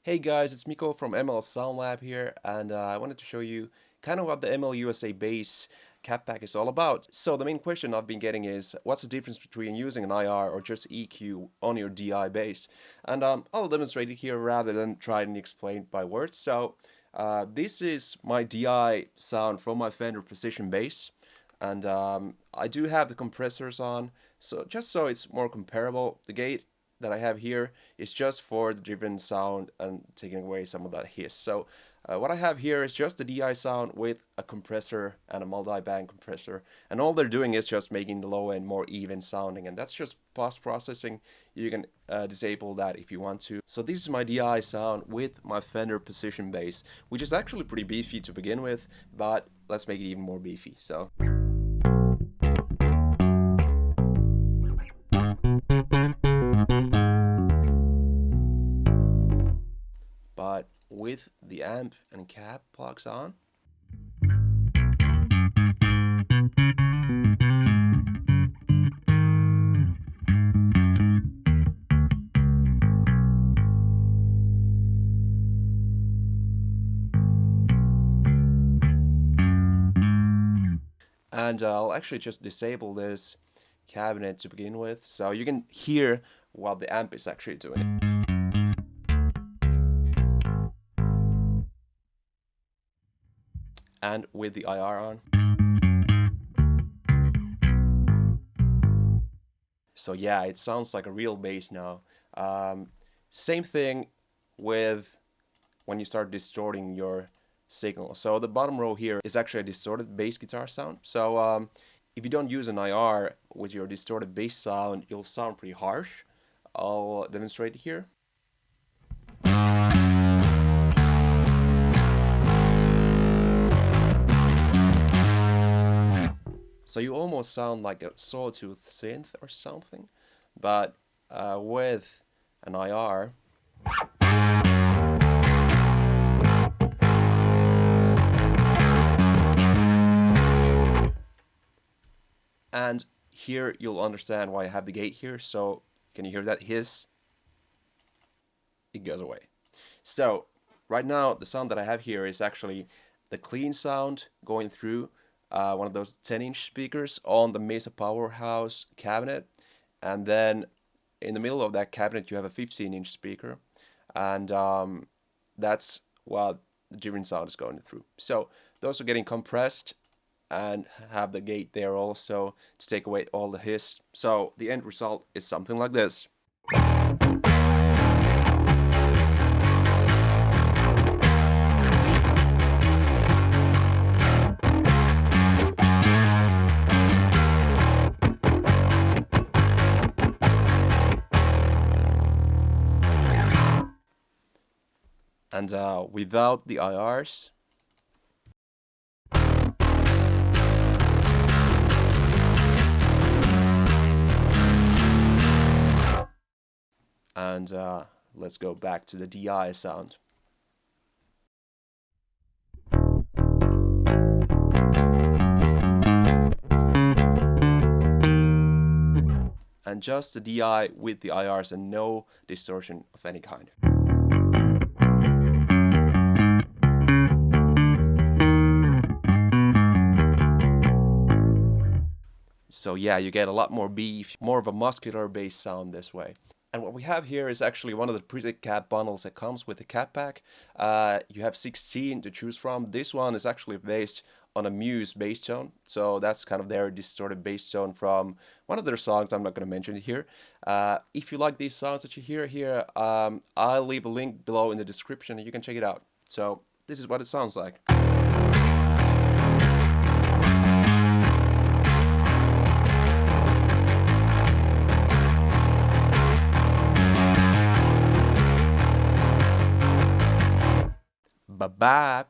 Hey guys, it's Mikko from ML Sound Lab here, and I wanted to show you kind of what the ML USA base cap pack is all about. So the main question I've been getting is, what's the difference between using an IR or just EQ on your DI base? And I'll demonstrate it here rather than try and explain by words. So this is my DI sound from my Fender Precision bass, and I do have the compressors on, so just so it's more comparable. The gate that I have here is just for the driven sound and taking away some of that hiss. So what I have here is just the DI sound with a compressor and a multi-band compressor, and all they're doing is just making the low end more even sounding, and that's just post-processing. You can disable that if you want to. So this is my DI sound with my Fender Precision bass, which is actually pretty beefy to begin with, but let's make it even more beefy. So but with the amp and cab plugs on. And I'll actually just disable this cabinet to begin with, so you can hear what the amp is actually doing. And with the IR on. So yeah, it sounds like a real bass now. Same thing with when you start distorting your signal. So the bottom row here is actually a distorted bass guitar sound. So if you don't use an IR with your distorted bass sound, you'll sound pretty harsh. I'll demonstrate it here. So you almost sound like a sawtooth synth or something, but with an IR. And here you'll understand why I have the gate here. So can you hear that hiss? It goes away. So right now the sound that I have here is actually the clean sound going through one of those 10-inch speakers on the Mesa PowerHouse cabinet, and then in the middle of that cabinet you have a 15-inch speaker, and that's what the driven sound is going through. So those are getting compressed and have the gate there also to take away all the hiss. So the end result is something like this. And without the IRs, and let's go back to the DI sound. And just the DI with the IRs and no distortion of any kind. So yeah, you get a lot more beef, more of a muscular bass sound this way. And what we have here is actually one of the preset cab bundles that comes with the cab pack. You have 16 to choose from. This one is actually based on a Muse bass tone, so that's kind of their distorted bass tone from one of their songs. I'm not going to mention it here. If you like these sounds that you hear here, I'll leave a link below in the description and you can check it out. So this is what it sounds like. Bye-bye.